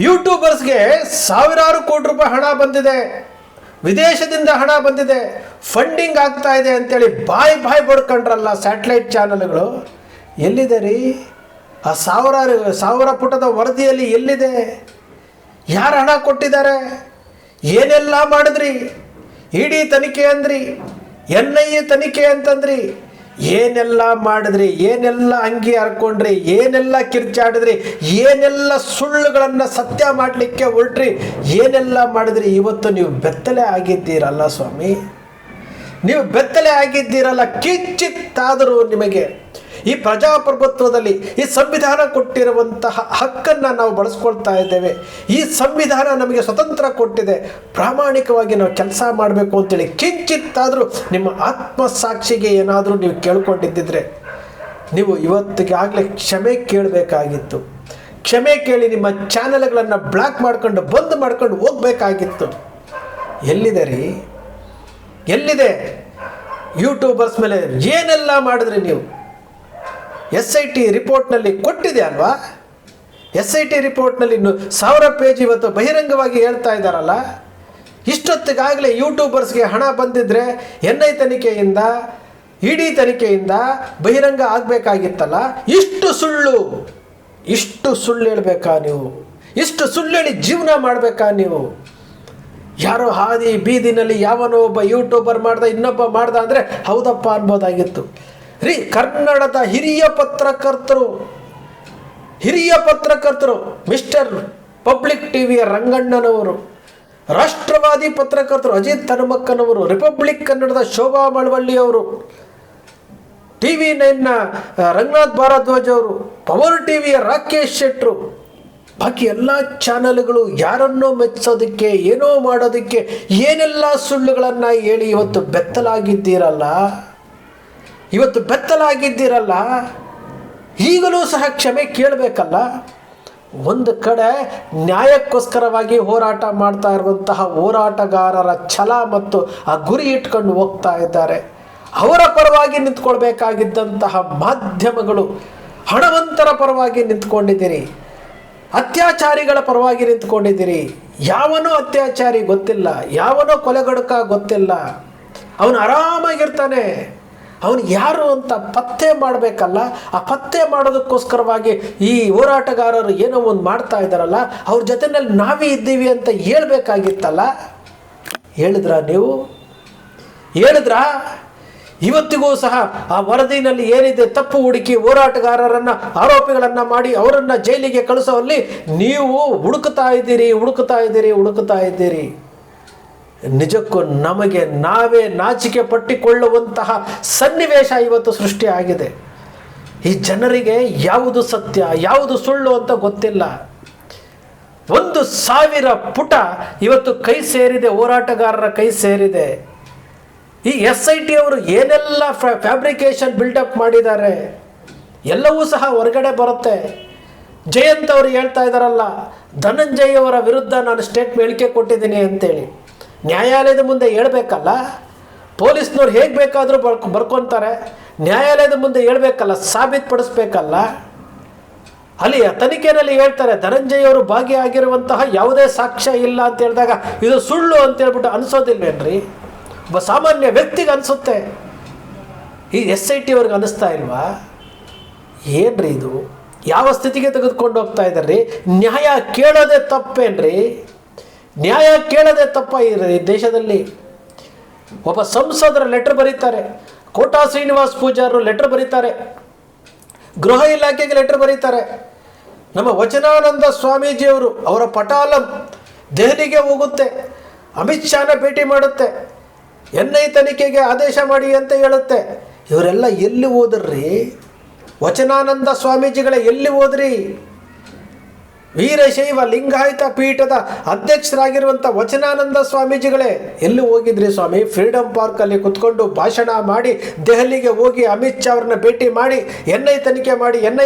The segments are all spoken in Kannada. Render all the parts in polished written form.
ಯೂಟ್ಯೂಬರ್ಸ್ಗೆ ಸಾವಿರಾರು ಕೋಟಿ ರೂಪಾಯಿ ಹಣ ಬಂದಿದೆ, ವಿದೇಶದಿಂದ ಹಣ ಬಂದಿದೆ, ಫಂಡಿಂಗ್ ಆಗ್ತಾ ಇದೆ ಅಂತೇಳಿ ಬಾಯಿ ಬಡ್ಕೊಂಡ್ರಲ್ಲ ಸ್ಯಾಟಲೈಟ್ ಚಾನಲ್ಗಳು. ಎಲ್ಲಿದೆ ರೀ ಆ ಸಾವಿರ ಪುಟದ ವರದಿಯಲ್ಲಿ? ಎಲ್ಲಿದೆ? ಯಾರು ಹಣ ಕೊಟ್ಟಿದ್ದಾರೆ? ಏನೆಲ್ಲ ಮಾಡಿದ್ರಿ? ಇಡಿ ತನಿಖೆ ಅಂದ್ರಿ, NIA ತನಿಖೆ ಅಂತಂದ್ರಿ, ಏನೆಲ್ಲ ಮಾಡಿದ್ರಿ? ಏನೆಲ್ಲ ಅಂಗಿ ಹರ್ಕೊಂಡ್ರಿ? ಏನೆಲ್ಲ ಕಿರ್ಚಾಡಿದ್ರಿ? ಏನೆಲ್ಲ ಸುಳ್ಳುಗಳನ್ನು ಸತ್ಯ ಮಾಡಲಿಕ್ಕೆ ಹೊರಟ್ರಿ? ಏನೆಲ್ಲ ಮಾಡಿದ್ರಿ? ಇವತ್ತು ನೀವು ಬೆತ್ತಲೆ ಆಗಿದ್ದೀರಲ್ಲ ಸ್ವಾಮಿ, ನೀವು ಬೆತ್ತಲೆ ಆಗಿದ್ದೀರಲ್ಲ. ಕಿಂಚಿತ್ತಾದರೂ ನಿಮಗೆ ಈ ಪ್ರಜಾಪ್ರಭುತ್ವದಲ್ಲಿ ಈ ಸಂವಿಧಾನ ಕೊಟ್ಟಿರುವಂತಹ ಹಕ್ಕನ್ನು ನಾವು ಬಳಸ್ಕೊಳ್ತಾ ಇದ್ದೇವೆ. ಈ ಸಂವಿಧಾನ ನಮಗೆ ಸ್ವತಂತ್ರ ಕೊಟ್ಟಿದೆ, ಪ್ರಾಮಾಣಿಕವಾಗಿ ನಾವು ಕೆಲಸ ಮಾಡಬೇಕು ಅಂತೇಳಿ ಕಿಂಚಿತ್ತಾದರೂ ನಿಮ್ಮ ಆತ್ಮಸಾಕ್ಷಿಗೆ ಏನಾದರೂ ನೀವು ಕೇಳ್ಕೊಂಡಿದ್ದಿದ್ರೆ ನೀವು ಇವತ್ತಿಗಾಗಲೇ ಕ್ಷಮೆ ಕೇಳಬೇಕಾಗಿತ್ತು. ಕ್ಷಮೆ ಕೇಳಿ ನಿಮ್ಮ ಚಾನೆಲ್ಗಳನ್ನು ಬ್ಲಾಕ್ ಮಾಡ್ಕೊಂಡು ಬಂದ್ ಮಾಡ್ಕೊಂಡು ಹೋಗಬೇಕಾಗಿತ್ತು. ಎಲ್ಲಿದೆ ರೀ? ಎಲ್ಲಿದೆ? ಯೂಟ್ಯೂಬರ್ಸ್ ಮೇಲೆ ಏನೆಲ್ಲ ಮಾಡಿದ್ರಿ ನೀವು? SIT ರಿಪೋರ್ಟ್ನಲ್ಲಿ ಕೊಟ್ಟಿದೆ ಅಲ್ವಾ? SIT ರಿಪೋರ್ಟ್ನಲ್ಲಿ 1000 ಪೇಜ್ ಇವತ್ತು ಬಹಿರಂಗವಾಗಿ ಹೇಳ್ತಾ ಇದ್ದಾರಲ್ಲ. ಇಷ್ಟೊತ್ತಿಗಾಗಲೇ ಯೂಟ್ಯೂಬರ್ಸ್ಗೆ ಹಣ ಬಂದಿದ್ದರೆ NIA ತನಿಖೆಯಿಂದ, ಇಡಿ ತನಿಖೆಯಿಂದ ಬಹಿರಂಗ ಆಗಬೇಕಾಗಿತ್ತಲ್ಲ. ಇಷ್ಟು ಸುಳ್ಳು ಹೇಳಬೇಕಾ ನೀವು? ಇಷ್ಟು ಸುಳ್ಳು ಹೇಳಿ ಜೀವನ ಮಾಡಬೇಕಾ ನೀವು? ಯಾರೋ ಹಾದಿ ಬೀದಿನಲ್ಲಿ ಯಾವನೋ ಒಬ್ಬ ಯೂಟ್ಯೂಬರ್ ಮಾಡ್ದ, ಇನ್ನೊಬ್ಬ ಮಾಡ್ದ ಅಂದರೆ ಹೌದಪ್ಪ ಅನ್ಬೋದಾಗಿತ್ತು ರೀ. ಕನ್ನಡದ ಹಿರಿಯ ಪತ್ರಕರ್ತರು ಮಿಸ್ಟರ್ ಪಬ್ಲಿಕ್ ಟಿವಿಯ ರಂಗಣ್ಣನವರು, ರಾಷ್ಟ್ರವಾದಿ ಪತ್ರಕರ್ತರು ಅಜಿತ್ ಹನುಮಕ್ಕನವರು, ರಿಪಬ್ಲಿಕ್ ಕನ್ನಡದ ಶೋಭಾ ಮಳವಳ್ಳಿಯವರು, TV9ನ ರಂಗನಾಥ್ ಭಾರದ್ವಾಜ್ ಅವರು, ಪವರ್ ಟಿವಿಯ ರಾಕೇಶ್ ಶೆಟ್ರು, ಬಾಕಿ ಎಲ್ಲ ಚಾನಲ್ಗಳು ಯಾರನ್ನೋ ಮೆಚ್ಚೋದಕ್ಕೆ, ಏನೋ ಮಾಡೋದಕ್ಕೆ ಏನೆಲ್ಲ ಸುಳ್ಳುಗಳನ್ನು ಹೇಳಿ ಇವತ್ತು ಬೆತ್ತಲಾಗಿದ್ದೀರಲ್ಲ. ಈಗಲೂ ಸಹ ಕ್ಷಮೆ ಕೇಳಬೇಕಲ್ಲ. ಒಂದು ಕಡೆ ನ್ಯಾಯಕ್ಕೋಸ್ಕರವಾಗಿ ಹೋರಾಟ ಮಾಡ್ತಾ ಇರುವಂತಹ ಹೋರಾಟಗಾರರ ಛಲ ಮತ್ತು ಆ ಗುರಿ ಇಟ್ಕೊಂಡು ಹೋಗ್ತಾ ಇದ್ದಾರೆ. ಅವರ ಪರವಾಗಿ ನಿಂತ್ಕೊಳ್ಬೇಕಾಗಿದ್ದಂತಹ ಮಾಧ್ಯಮಗಳು ಹಣವಂತರ ಪರವಾಗಿ ನಿಂತ್ಕೊಂಡಿದ್ದೀರಿ, ಅತ್ಯಾಚಾರಿಗಳ ಪರವಾಗಿ ನಿಂತ್ಕೊಂಡಿದ್ದೀರಿ. ಯಾವನೋ ಅತ್ಯಾಚಾರಿ ಗೊತ್ತಿಲ್ಲ, ಯಾವನೋ ಕೊಲೆಗಡುಕ ಗೊತ್ತಿಲ್ಲ, ಅವನು ಆರಾಮಾಗಿರ್ತಾನೆ. ಅವನು ಯಾರು ಅಂತ ಪತ್ತೆ ಮಾಡಬೇಕಲ್ಲ. ಆ ಪತ್ತೆ ಮಾಡೋದಕ್ಕೋಸ್ಕರವಾಗಿ ಈ ಹೋರಾಟಗಾರರು ಏನೋ ಒಂದು ಮಾಡ್ತಾ ಇದ್ದಾರಲ್ಲ, ಅವ್ರ ಜೊತೆಯಲ್ಲಿ ನಾವೇ ಇದ್ದೀವಿ ಅಂತ ಹೇಳ್ಬೇಕಾಗಿತ್ತಲ್ಲ. ಹೇಳಿದ್ರಾ ನೀವು? ಹೇಳಿದ್ರಾ? ಇವತ್ತಿಗೂ ಸಹ ಆ ವರದಿನಲ್ಲಿ ಏನಿದೆ ತಪ್ಪು ಹುಡುಕಿ ಹೋರಾಟಗಾರರನ್ನು, ಆರೋಪಿಗಳನ್ನು ಮಾಡಿ ಅವರನ್ನು ಜೈಲಿಗೆ ಕಳಿಸೋಲ್ಲಿ ನೀವು ಹುಡುಕ್ತಾ ಇದ್ದೀರಿ. ನಿಜಕ್ಕೂ ನಮಗೆ ನಾವೇ ನಾಚಿಕೆ ಪಟ್ಟಿಕೊಳ್ಳುವಂತಹ ಸನ್ನಿವೇಶ ಇವತ್ತು ಸೃಷ್ಟಿಯಾಗಿದೆ. ಈ ಜನರಿಗೆ ಯಾವುದು ಸತ್ಯ ಯಾವುದು ಸುಳ್ಳು ಅಂತ ಗೊತ್ತಿಲ್ಲ. 1000 ಪುಟ ಇವತ್ತು ಕೈ ಸೇರಿದೆ, ಹೋರಾಟಗಾರರ ಕೈ ಸೇರಿದೆ. ಈ SIT ಅವರು ಏನೆಲ್ಲ ಫ್ಯಾಬ್ರಿಕೇಶನ್ ಬಿಲ್ಡಪ್ ಮಾಡಿದ್ದಾರೆ ಎಲ್ಲವೂ ಸಹ ಹೊರಗಡೆ ಬರುತ್ತೆ. ಜಯಂತ್ ಅವರು ಹೇಳ್ತಾ ಇದ್ದಾರಲ್ಲ, ಧನಂಜಯ್ ಅವರ ವಿರುದ್ಧ ನಾನು ಹೇಳಿಕೆ ಕೊಟ್ಟಿದ್ದೀನಿ ಅಂತೇಳಿ. ನ್ಯಾಯಾಲಯದ ಮುಂದೆ ಹೇಳ್ಬೇಕಲ್ಲ. ಪೊಲೀಸ್ನವ್ರು ಹೇಗೆ ಬೇಕಾದರೂ ಬರ್ಕೊತಾರೆ, ನ್ಯಾಯಾಲಯದ ಮುಂದೆ ಹೇಳ್ಬೇಕಲ್ಲ, ಸಾಬೀತುಪಡಿಸ್ಬೇಕಲ್ಲ. ಅಲ್ಲಿ ತನಿಖೆಯಲ್ಲಿ ಹೇಳ್ತಾರೆ ಧನಂಜಯ್ ಅವರು ಭಾಗಿಯಾಗಿರುವಂತಹ ಯಾವುದೇ ಸಾಕ್ಷ್ಯ ಇಲ್ಲ ಅಂತ ಹೇಳಿದಾಗ ಇದು ಸುಳ್ಳು ಅಂತ ಹೇಳ್ಬಿಟ್ಟು ಅನಿಸೋದಿಲ್ವೇನ್ರಿ? ಒಬ್ಬ ಸಾಮಾನ್ಯ ವ್ಯಕ್ತಿಗೆ ಅನಿಸುತ್ತೆ, ಈ SIT ಅವ್ರಿಗೆ ಅನ್ನಿಸ್ತಾ ಇಲ್ವಾ? ಏನ್ರಿ ಇದು? ಯಾವ ಸ್ಥಿತಿಗೆ ತೆಗೆದುಕೊಂಡು ಹೋಗ್ತಾ ಇದ್ದಾರ್ರಿ? ನ್ಯಾಯ ಕೇಳೋದೇ ತಪ್ಪೇನ್ರಿ? ನ್ಯಾಯ ಕೇಳೋದೇ ತಪ್ಪ ಈ ದೇಶದಲ್ಲಿ? ಒಬ್ಬ ಸಂಸದರ ಲೆಟರ್ ಬರೀತಾರೆ, ಕೋಟಾ ಶ್ರೀನಿವಾಸ್ ಪೂಜಾರರು ಲೆಟರ್ ಬರೀತಾರೆ, ಗೃಹ ಇಲಾಖೆಗೆ ಲೆಟರ್ ಬರೀತಾರೆ. ನಮ್ಮ ವಚನಾನಂದ ಸ್ವಾಮೀಜಿಯವರು ಅವರ ಪಟಾಲಂ ದೆಹಲಿಗೆ ಹೋಗುತ್ತೆ, ಅಮಿತ್ ಶಾನ ಭೇಟಿ ಮಾಡುತ್ತೆ, NIA ತನಿಖೆಗೆ ಆದೇಶ ಮಾಡಿ ಅಂತ ಹೇಳುತ್ತೆ. ಇವರೆಲ್ಲ ಎಲ್ಲಿ ಹೋದ್ರಿ? ವಚನಾನಂದ ಸ್ವಾಮೀಜಿಗಳ ಎಲ್ಲಿ ಹೋದ್ರಿ? ವೀರಶೈವ ಲಿಂಗಾಯತ ಪೀಠದ ಅಧ್ಯಕ್ಷರಾಗಿರುವಂಥ ವಚನಾನಂದ ಸ್ವಾಮೀಜಿಗಳೇ ಎಲ್ಲಿ ಹೋಗಿದ್ರಿ ಸ್ವಾಮಿ? ಫ್ರೀಡಮ್ ಪಾರ್ಕಲ್ಲಿ ಕುತ್ಕೊಂಡು ಭಾಷಣ ಮಾಡಿ ದೆಹಲಿಗೆ ಹೋಗಿ ಅಮಿತ್ ಶಾ ಅವ್ರನ್ನ ಭೇಟಿ ಮಾಡಿ NIA ತನಿಖೆ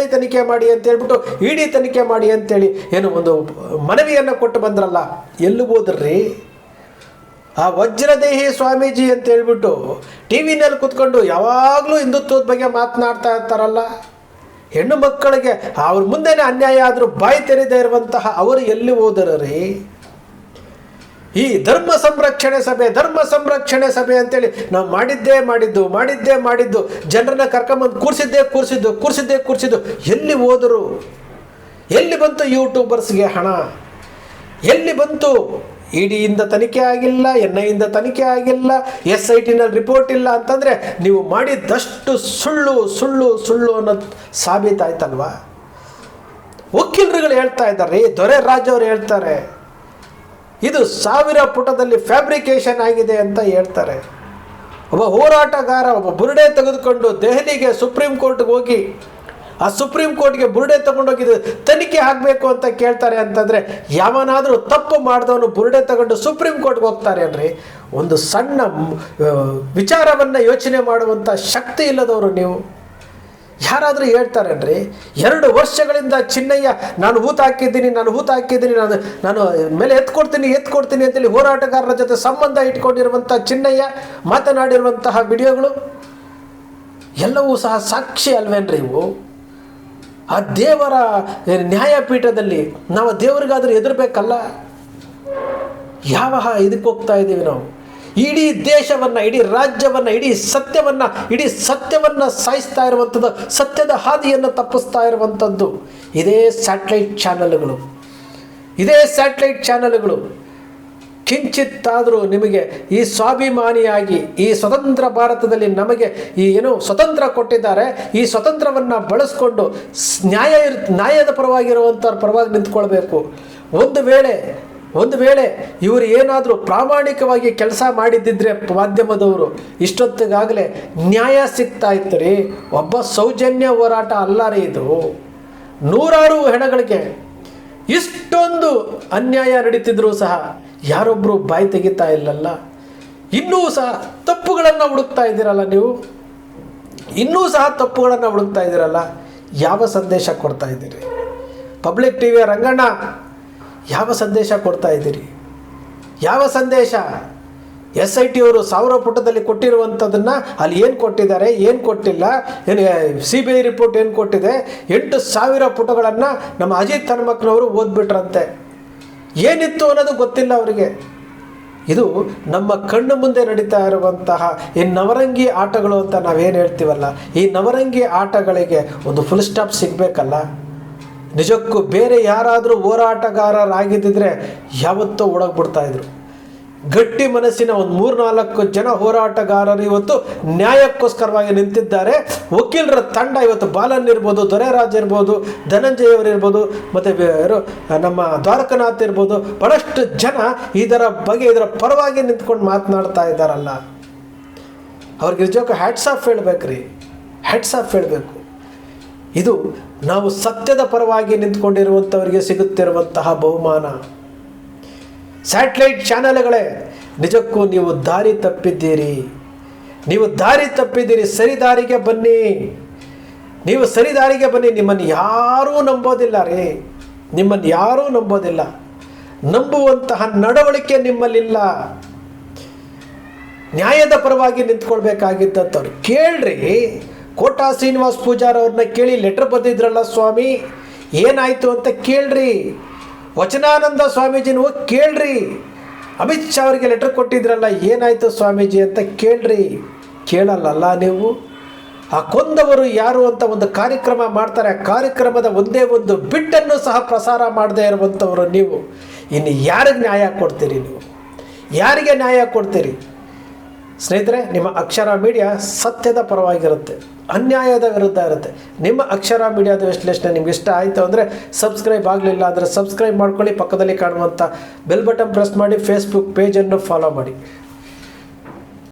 ಮಾಡಿ ಅಂತ ಹೇಳ್ಬಿಟ್ಟು ಇಡಿ ತನಿಖೆ ಮಾಡಿ ಅಂತೇಳಿ ಏನು ಒಂದು ಮನವಿಯನ್ನು ಕೊಟ್ಟು ಬಂದ್ರಲ್ಲ, ಎಲ್ಲಿ ಹೋದ್ರಿ? ಆ ವಜ್ರದೇಹಿ ಸ್ವಾಮೀಜಿ ಅಂತ ಹೇಳ್ಬಿಟ್ಟು TV ನಲ್ಲಿ ಕುತ್ಕೊಂಡು ಯಾವಾಗಲೂ ಹಿಂದುತ್ವದ ಬಗ್ಗೆ ಮಾತನಾಡ್ತಾ ಇರ್ತಾರಲ್ಲ, ಹೆಣ್ಣು ಮಕ್ಕಳಿಗೆ ಅವ್ರ ಮುಂದೆನೇ ಅನ್ಯಾಯ ಆದರೂ ಬಾಯಿ ತೆರೆದೇ ಇರುವಂತಹ ಅವರು ಎಲ್ಲಿ ಹೋದರು ರೀ? ಈ ಧರ್ಮ ಸಂರಕ್ಷಣೆ ಸಭೆ ಅಂತೇಳಿ ನಾವು ಮಾಡಿದ್ದೇ ಮಾಡಿದ್ದು ಜನರನ್ನ ಕರ್ಕೊಂಬಂದು ಕೂರಿಸಿದ್ದು ಎಲ್ಲಿ ಹೋದರು? ಎಲ್ಲಿ ಬಂತು ಯೂಟ್ಯೂಬರ್ಸ್ಗೆ ಹಣ? ಎಲ್ಲಿ ಬಂತು? ಇಡಿಯಿಂದ ತನಿಖೆ ಆಗಿಲ್ಲ, NIAಯಿಂದ ತನಿಖೆ ಆಗಿಲ್ಲ, SITನಲ್ಲಿ ರಿಪೋರ್ಟ್ ಇಲ್ಲ ಅಂತಂದರೆ ನೀವು ಮಾಡಿದ್ದಷ್ಟು ಸುಳ್ಳು ಅನ್ನೋದು ಸಾಬೀತಾಯ್ತಲ್ವಾ? ವಕೀಲರುಗಳು ಹೇಳ್ತಾ ಇದ್ದಾರೆ, ದೊರೆ ರಾಜ್ ಅವರು ಹೇಳ್ತಾರೆ, ಇದು 1000 ಪುಟದಲ್ಲಿ ಫ್ಯಾಬ್ರಿಕೇಶನ್ ಆಗಿದೆ ಅಂತ ಹೇಳ್ತಾರೆ. ಒಬ್ಬ ಹೋರಾಟಗಾರ ಒಬ್ಬ ಬುರುಡೆ ತೆಗೆದುಕೊಂಡು ದೆಹಲಿಗೆ ಸುಪ್ರೀಂ ಕೋರ್ಟ್ಗೆ ಹೋಗಿ ಆ ಸುಪ್ರೀಂ ಕೋರ್ಟ್ಗೆ ಬುರುಡೆ ತಗೊಂಡೋಗಿದ್ದು ತನಿಖೆ ಆಗಬೇಕು ಅಂತ ಕೇಳ್ತಾರೆ ಅಂತಂದರೆ ಯಾವನಾದರೂ ತಪ್ಪು ಮಾಡಿದವನು ಬುರುಡೆ ತಗೊಂಡು ಸುಪ್ರೀಂ ಕೋರ್ಟ್ಗೆ ಹೋಗ್ತಾರೆ ಅನ್ರಿ? ಒಂದು ಸಣ್ಣ ವಿಚಾರವನ್ನು ಯೋಚನೆ ಮಾಡುವಂಥ ಶಕ್ತಿ ಇಲ್ಲದವರು ನೀವು. ಯಾರಾದರೂ ಹೇಳ್ತಾರೇನ್ರಿ? 2 ವರ್ಷಗಳಿಂದ ಚಿನ್ನಯ್ಯ ನಾನು ಹೂತು ಹಾಕಿದ್ದೀನಿ, ನಾನು ಮೇಲೆ ಎತ್ಕೊಡ್ತೀನಿ ಅಂತೇಳಿ ಹೋರಾಟಗಾರರ ಜೊತೆ ಸಂಬಂಧ ಇಟ್ಕೊಂಡಿರುವಂಥ ಚಿನ್ನಯ್ಯ ಮಾತನಾಡಿರುವಂತಹ ವಿಡಿಯೋಗಳು ಎಲ್ಲವೂ ಸಹ ಸಾಕ್ಷಿ ಅಲ್ವೇನ್ರಿ ಇವು? ಆ ದೇವರ ನ್ಯಾಯಪೀಠದಲ್ಲಿ ನಾವು ದೇವರಿಗಾದರೂ ಎದುರಬೇಕಲ್ಲ? ಯಾವ ಇದಕ್ಕೆ ಹೋಗ್ತಾ ಇದ್ದೀವಿ ನಾವು? ಇಡೀ ದೇಶವನ್ನು, ಇಡೀ ರಾಜ್ಯವನ್ನು, ಇಡೀ ಸತ್ಯವನ್ನು ಸಾಯಿಸ್ತಾ ಇರುವಂಥದ್ದು, ಸತ್ಯದ ಹಾದಿಯನ್ನು ತಪ್ಪಿಸ್ತಾ ಇರುವಂಥದ್ದು ಇದೇ ಸ್ಯಾಟಲೈಟ್ ಚಾನಲ್ಗಳು. ಕಿಂಚಿತ್ತಾದರೂ ನಿಮಗೆ ಈ ಸ್ವಾಭಿಮಾನಿಯಾಗಿ ಈ ಸ್ವತಂತ್ರ ಭಾರತದಲ್ಲಿ ನಮಗೆ ಈ ಸ್ವತಂತ್ರ ಕೊಟ್ಟಿದ್ದಾರೆ, ಈ ಸ್ವತಂತ್ರವನ್ನು ಬಳಸ್ಕೊಂಡು ನ್ಯಾಯದ ಪರವಾಗಿರುವಂಥವ್ರ ಪರವಾಗಿ ನಿಂತ್ಕೊಳ್ಬೇಕು. ಒಂದು ವೇಳೆ ಇವರು ಏನಾದರೂ ಪ್ರಾಮಾಣಿಕವಾಗಿ ಕೆಲಸ ಮಾಡಿದ್ದಿದ್ರೆ ಮಾಧ್ಯಮದವರು ಇಷ್ಟೊತ್ತಿಗಾಗಲೇ ನ್ಯಾಯ ಸಿಗ್ತಾ ಇತ್ತು ರೀ. ಒಬ್ಬ ಸೌಜನ್ಯ ಹೋರಾಟ ಅಲ್ಲ ರೀ ಇದು. 100 ಹೆಣಗಳಿಗೆ ಇಷ್ಟೊಂದು ಅನ್ಯಾಯ ನಡೀತಿದ್ರೂ ಸಹ ಯಾರೊಬ್ಬರು ಬಾಯಿ ತೆಗಿತಾ ಇಲ್ಲಲ್ಲ. ಇನ್ನೂ ಸಹ ತಪ್ಪುಗಳನ್ನು ಹುಡುಕ್ತಾ ಇದ್ದೀರಲ್ಲ ನೀವು, ಯಾವ ಸಂದೇಶ ಕೊಡ್ತಾ ಇದ್ದೀರಿ? ಪಬ್ಲಿಕ್ ಟಿವಿಯ ರಂಗಣ್ಣ ಯಾವ ಸಂದೇಶ ಕೊಡ್ತಾ ಇದ್ದೀರಿ? ಯಾವ ಸಂದೇಶ? SIT ಅವರು 1000 ಪುಟದಲ್ಲಿ ಕೊಟ್ಟಿರುವಂಥದ್ದನ್ನು ಅಲ್ಲಿ ಏನು ಕೊಟ್ಟಿದ್ದಾರೆ, ಏನು ಕೊಟ್ಟಿಲ್ಲ, CBI ರಿಪೋರ್ಟ್ ಏನು ಕೊಟ್ಟಿದೆ, 8000 ಪುಟಗಳನ್ನು ನಮ್ಮ ಅಜಿತ್ ಹನುಮಕ್ನವರು ಓದ್ಬಿಟ್ರಂತೆ. ಏನಿತ್ತು ಅನ್ನೋದು ಗೊತ್ತಿಲ್ಲ ಅವರಿಗೆ. ಇದು ನಮ್ಮ ಕಣ್ಣು ಮುಂದೆ ನಡೀತಾ ಇರುವಂತಹ ಈ ನವರಂಗಿ ಆಟಗಳು ಅಂತ ನಾವೇನು ಹೇಳ್ತೀವಲ್ಲ, ಈ ನವರಂಗಿ ಆಟಗಳಿಗೆ ಒಂದು ಫುಲ್ ಸ್ಟಾಪ್ ಸಿಗಬೇಕಲ್ಲ. ನಿಜಕ್ಕೂ ಬೇರೆ ಯಾರಾದರೂ ಹೋರಾಟಗಾರರಾಗಿದ್ದಿದ್ರೆ ಯಾವತ್ತೋ ಓಡೋಗ್ಬಿಡ್ತಾಯಿದ್ರು. ಗಟ್ಟಿ ಮನಸ್ಸಿನ ಒಂದು 3-4 ಜನ ಹೋರಾಟಗಾರರು ಇವತ್ತು ನ್ಯಾಯಕ್ಕೋಸ್ಕರವಾಗಿ ನಿಂತಿದ್ದಾರೆ. ವಕೀಲರ ತಂಡ ಇವತ್ತು ಬಾಲನ್ ಇರ್ಬೋದು, ದೊರೆರಾಜ್ ಇರ್ಬೋದು, ಧನಂಜಯ ಅವರು ಇರ್ಬೋದು, ಮತ್ತು ನಮ್ಮ ದ್ವಾರಕನಾಥ್ ಇರ್ಬೋದು, ಬಹಳಷ್ಟು ಜನ ಇದರ ಪರವಾಗಿ ನಿಂತ್ಕೊಂಡು ಮಾತನಾಡ್ತಾ ಇದ್ದಾರಲ್ಲ. ಅವ್ರಿಗೆ ನಿಜಕ್ಕೂ ಹ್ಯಾಟ್ಸ್ ಆಫ್ ಹೇಳಬೇಕು. ಇದು ನಾವು ಸತ್ಯದ ಪರವಾಗಿ ನಿಂತ್ಕೊಂಡಿರುವಂಥವರಿಗೆ ಸಿಗುತ್ತಿರುವಂತಹ ಬಹುಮಾನ. ಸ್ಯಾಟಲೈಟ್ ಚಾನೆಲ್ಗಳೇ, ನಿಜಕ್ಕೂ ನೀವು ದಾರಿ ತಪ್ಪಿದ್ದೀರಿ. ಸರಿದಾರಿಗೆ ಬನ್ನಿ. ನಿಮ್ಮನ್ನು ಯಾರೂ ನಂಬೋದಿಲ್ಲ. ನಂಬುವಂತಹ ನಡವಳಿಕೆ ನಿಮ್ಮಲ್ಲಿಲ್ಲ. ನ್ಯಾಯದ ಪರವಾಗಿ ನಿಂತ್ಕೊಳ್ಬೇಕಾಗಿದ್ದಂಥವ್ರು ಕೇಳ್ರಿ. ಕೋಟಾ ಶ್ರೀನಿವಾಸ್ ಪೂಜಾರ್ ಅವ್ರನ್ನ ಕೇಳಿ, ಲೆಟರ್ ಬರೆದಿದ್ರಲ್ಲ ಸ್ವಾಮಿ, ಏನಾಯಿತು ಅಂತ ಕೇಳ್ರಿ. ವಚನಾನಂದ ಸ್ವಾಮೀಜಿನೂ ಕೇಳ್ರಿ. ಅಮಿತ್ ಶಾ ಅವರಿಗೆ ಲೆಟರ್ ಕೊಟ್ಟಿದ್ರಲ್ಲ, ಏನಾಯಿತು ಸ್ವಾಮೀಜಿ ಅಂತ ಕೇಳ್ರಿ. ಕೇಳಲ್ಲ ನೀವು. ಆ ಕೊಂದವರು ಯಾರು ಅಂತ ಒಂದು ಕಾರ್ಯಕ್ರಮ ಮಾಡ್ತಾರೆ, ಆ ಕಾರ್ಯಕ್ರಮದ ಒಂದೇ ಒಂದು ಬಿಟ್ಟನ್ನು ಸಹ ಪ್ರಸಾರ ಮಾಡದೇ ಇರುವಂಥವರು ನೀವು. ಇನ್ನು ಯಾರಿಗೆ ನ್ಯಾಯ ಕೊಡ್ತೀರಿ? ಸ್ನೇಹಿತರೆ, ನಿಮ್ಮ ಅಕ್ಷರ ಮೀಡಿಯಾ ಸತ್ಯದ ಪರವಾಗಿರುತ್ತೆ, ಅನ್ಯಾಯದ ವಿರುದ್ಧ ಇರುತ್ತೆ. ನಿಮ್ಮ ಅಕ್ಷರ ಮೀಡಿಯಾದ ವಿಶ್ಲೇಷಣೆ ನಿಮ್ಗೆ ಇಷ್ಟ ಆಯಿತು ಅಂದರೆ ಸಬ್ಸ್ಕ್ರೈಬ್ ಆಗಲಿಲ್ಲ ಅಂದರೆ ಸಬ್ಸ್ಕ್ರೈಬ್ ಮಾಡ್ಕೊಳ್ಳಿ. ಪಕ್ಕದಲ್ಲಿ ಕಾಣುವಂಥ ಬೆಲ್ ಬಟನ್ ಪ್ರೆಸ್ ಮಾಡಿ. ಫೇಸ್ಬುಕ್ ಪೇಜನ್ನು ಫಾಲೋ ಮಾಡಿ.